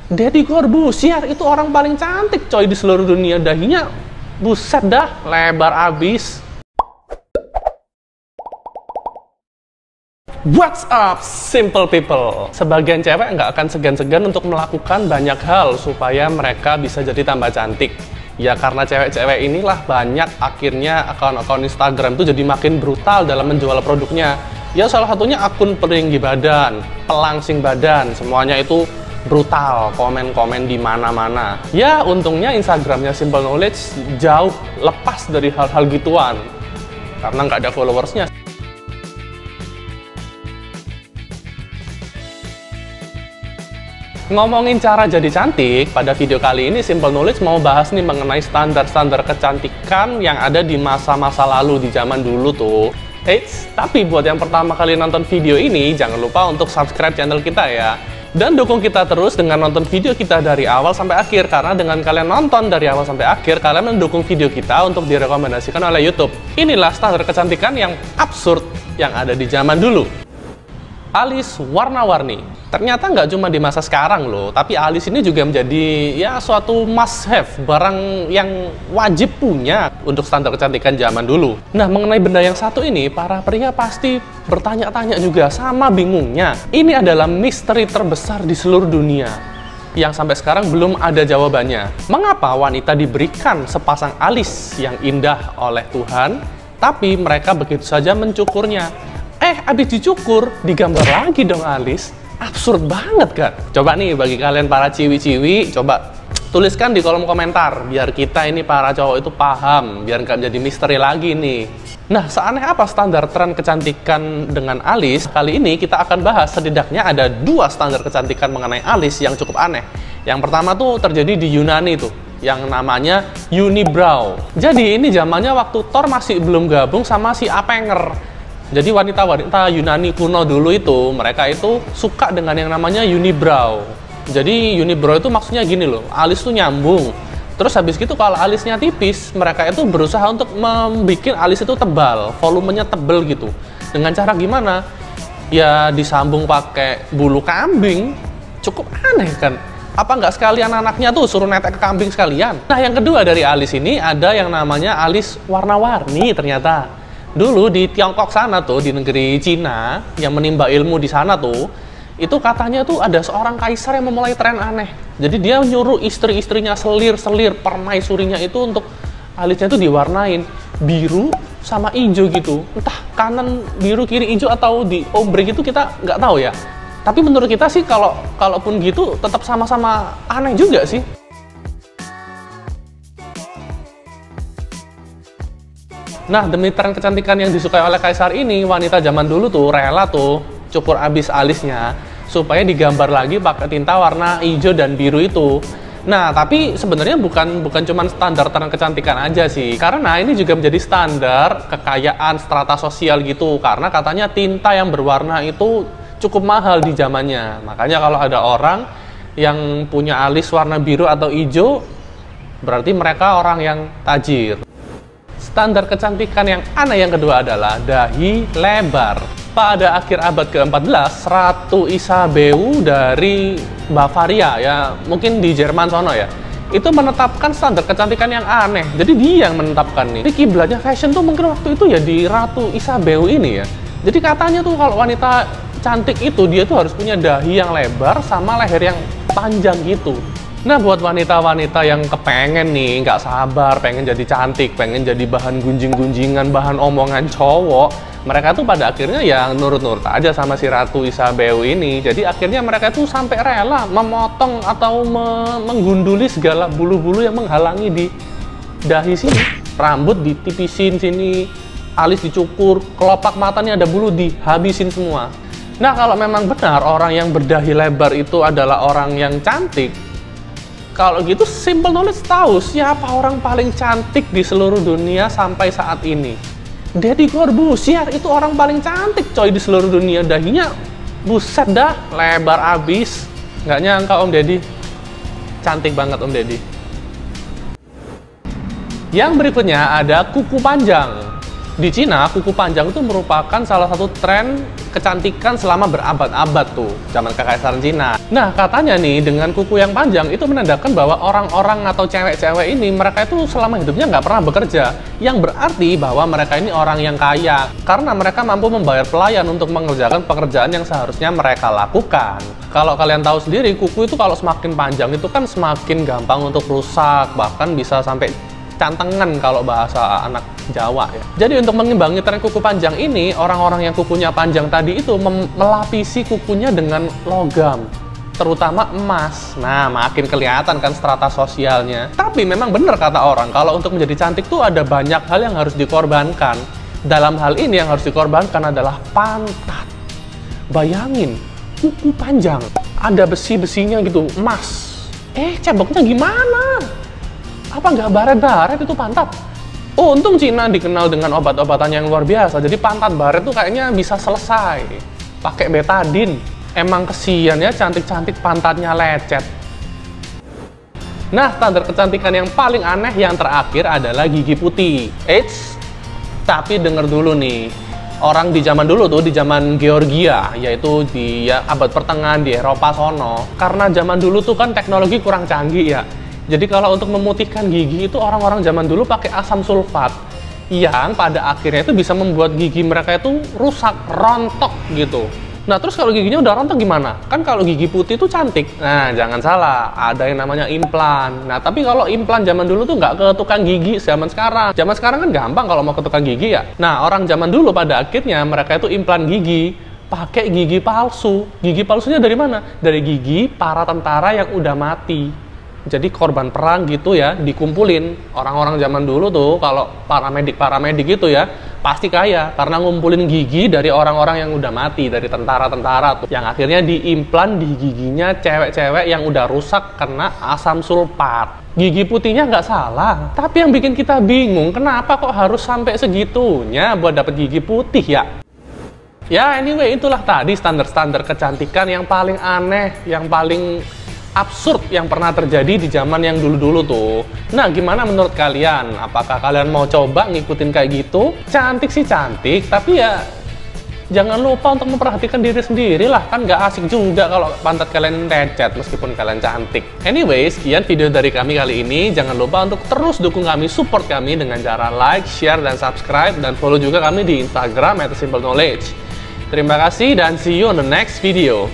Deddy Corbuzier itu orang paling cantik coy di seluruh dunia. Dahinya buset dah, lebar abis. What's up, simple people? Sebagian cewek nggak akan segan-segan untuk melakukan banyak hal supaya mereka bisa jadi tambah cantik. Ya karena cewek-cewek inilah banyak akhirnya akun-akun Instagram itu jadi makin brutal dalam menjual produknya. Ya salah satunya akun peninggi badan, pelangsing badan, semuanya itu brutal, komen-komen di mana-mana. Ya untungnya Instagramnya Simple Knowledge jauh lepas dari hal-hal gituan karena nggak ada followersnya. Ngomongin cara jadi cantik, pada video kali ini Simple Knowledge mau bahas nih mengenai standar-standar kecantikan yang ada di masa-masa lalu, di zaman dulu tuh. Eits, tapi buat yang pertama kali nonton video ini, jangan lupa untuk subscribe channel kita ya. Dan dukung kita terus dengan nonton video kita dari awal sampai akhir, karena dengan kalian nonton dari awal sampai akhir, kalian mendukung video kita untuk direkomendasikan oleh YouTube. Inilah standar kecantikan yang absurd yang ada di zaman dulu. Alis warna-warni. Ternyata nggak cuma di masa sekarang loh, tapi alis ini juga menjadi ya suatu must have, barang yang wajib punya untuk standar kecantikan zaman dulu. Nah, mengenai benda yang satu ini, para pria pasti bertanya-tanya juga, sama bingungnya. Ini adalah misteri terbesar di seluruh dunia yang sampai sekarang belum ada jawabannya. Mengapa wanita diberikan sepasang alis yang indah oleh Tuhan, tapi mereka begitu saja mencukurnya? Abis dicukur, digambar lagi dong alis. Absurd banget kan? Coba nih, bagi kalian para ciwi-ciwi, coba tuliskan di kolom komentar, biar kita ini para cowok itu paham, biar nggak jadi misteri lagi nih. Nah, seaneh apa standar tren kecantikan dengan alis? Kali ini kita akan bahas setidaknya ada 2 standar kecantikan mengenai alis yang cukup aneh. Yang pertama tuh terjadi di Yunani tuh, yang namanya unibrow. Jadi ini zamannya waktu Thor masih belum gabung sama si Apenger. Jadi wanita-wanita Yunani kuno dulu itu, mereka itu suka dengan yang namanya unibrow. Jadi unibrow itu maksudnya gini loh, alis tuh nyambung. Terus habis gitu kalau alisnya tipis, mereka itu berusaha untuk membuat alis itu tebal, volumenya tebal gitu. Dengan cara gimana? Ya disambung pakai bulu kambing. Cukup aneh kan? Apa nggak sekalian anaknya tuh suruh netek ke kambing sekalian? Nah, yang kedua dari alis ini ada yang namanya alis warna-warni ternyata. Dulu di Tiongkok sana tuh, di negeri Cina yang menimba ilmu di sana tuh, itu katanya tuh ada seorang kaisar yang memulai tren aneh. Jadi dia nyuruh istri-istrinya selir-selir permaisurinya itu untuk alisnya tuh diwarnain biru sama hijau gitu. Entah kanan biru kiri hijau atau di ombre gitu, kita nggak tahu ya. Tapi menurut kita sih kalaupun gitu tetap sama-sama aneh juga sih. Nah, demi tren kecantikan yang disukai oleh kaisar ini, wanita zaman dulu tuh rela tuh cukur abis alisnya supaya digambar lagi pakai tinta warna hijau dan biru itu. Nah, tapi sebenarnya bukan cuma standar tren kecantikan aja sih, karena ini juga menjadi standar kekayaan strata sosial gitu, karena katanya tinta yang berwarna itu cukup mahal di zamannya. Makanya kalau ada orang yang punya alis warna biru atau hijau, berarti mereka orang yang tajir. Standar kecantikan yang aneh yang kedua adalah dahi lebar. Pada akhir abad ke-14, Ratu Isabel dari Bavaria, ya mungkin di Jerman sono ya, itu menetapkan standar kecantikan yang aneh. Jadi dia yang menetapkan nih. Jadi kiblatnya fashion tuh mungkin waktu itu ya di Ratu Isabel ini ya. Jadi katanya tuh kalau wanita cantik itu dia tuh harus punya dahi yang lebar sama leher yang panjang gitu. Nah, buat wanita-wanita yang kepengen nih, nggak sabar, pengen jadi cantik, pengen jadi bahan gunjing-gunjingan, bahan omongan cowok, mereka tuh pada akhirnya ya nurut-nurut aja sama si Ratu Isabel ini. Jadi akhirnya mereka tuh sampai rela memotong atau menggunduli segala bulu-bulu yang menghalangi di dahi sini. Rambut ditipisin sini, alis dicukur, kelopak matanya ada bulu dihabisin semua. Nah, kalau memang benar orang yang berdahi lebar itu adalah orang yang cantik, kalau gitu Simple Knowledge tahu siapa orang paling cantik di seluruh dunia sampai saat ini. Deddy Corbuzier itu orang paling cantik coy di seluruh dunia. Dahinya buset dah, lebar abis. Nggak nyangka Om Deddy. Cantik banget Om Deddy. Yang berikutnya ada kuku panjang. Di Cina, kuku panjang itu merupakan salah satu tren kecantikan selama berabad-abad tuh, zaman kekaisaran Cina. Nah, katanya nih, dengan kuku yang panjang itu menandakan bahwa orang-orang atau cewek-cewek ini, mereka itu selama hidupnya nggak pernah bekerja. Yang berarti bahwa mereka ini orang yang kaya, karena mereka mampu membayar pelayan untuk mengerjakan pekerjaan yang seharusnya mereka lakukan. Kalau kalian tahu sendiri, kuku itu kalau semakin panjang itu kan semakin gampang untuk rusak, bahkan bisa sampai cantengan kalau bahasa anak Jawa ya. Jadi untuk mengimbangi tren kuku panjang ini, orang-orang yang kukunya panjang tadi itu melapisi kukunya dengan logam, terutama emas. Nah, makin kelihatan kan strata sosialnya. Tapi memang benar kata orang, kalau untuk menjadi cantik tuh ada banyak hal yang harus dikorbankan. Dalam hal ini yang harus dikorbankan adalah pantat. Bayangin, kuku panjang, ada besi-besinya gitu, emas. Ceboknya gimana? Apa nggak baret-baret itu pantat? Oh, untung Cina dikenal dengan obat-obatan yang luar biasa. Jadi pantat baret tuh kayaknya bisa selesai pakai betadine. Emang kesian ya, cantik-cantik pantatnya lecet. Nah, standar kecantikan yang paling aneh yang terakhir adalah gigi putih. Tapi denger dulu nih. Orang di zaman dulu tuh, di zaman Georgia, yaitu di abad pertengahan di Eropa sono. Karena zaman dulu tuh kan teknologi kurang canggih ya. Jadi kalau untuk memutihkan gigi itu orang-orang zaman dulu pakai asam sulfat yang pada akhirnya itu bisa membuat gigi mereka itu rusak, rontok gitu. Nah, terus kalau giginya udah rontok gimana? Kan kalau gigi putih itu cantik. Nah, jangan salah, ada yang namanya implan. Nah, tapi kalau implan zaman dulu tuh nggak ke tukang gigi zaman sekarang. Zaman sekarang kan gampang kalau mau ke tukang gigi ya. Nah, orang zaman dulu pada akhirnya mereka itu implan gigi, pakai gigi palsu. Gigi palsunya dari mana? Dari gigi para tentara yang udah mati. Jadi korban perang gitu ya, dikumpulin. Orang-orang zaman dulu tuh, kalau paramedik gitu ya, pasti kaya. Karena ngumpulin gigi dari orang-orang yang udah mati, dari tentara-tentara tuh. Yang akhirnya diimplan di giginya cewek-cewek yang udah rusak kena asam sulfat. Gigi putihnya nggak salah. Tapi yang bikin kita bingung, kenapa kok harus sampai segitunya buat dapet gigi putih ya? Ya, anyway, itulah tadi standar-standar kecantikan yang paling aneh, yang paling absurd yang pernah terjadi di zaman yang dulu-dulu tuh. Nah, gimana menurut kalian? Apakah kalian mau coba ngikutin kayak gitu? Cantik sih cantik, tapi ya jangan lupa untuk memperhatikan diri sendiri lah. Kan nggak asik juga kalau pantat kalian lecet meskipun kalian cantik. Anyway, sekian video dari kami kali ini. Jangan lupa untuk terus dukung kami, support kami dengan cara like, share, dan subscribe. Dan follow juga kami di Instagram @simpleKnowledge. Terima kasih dan see you on the next video.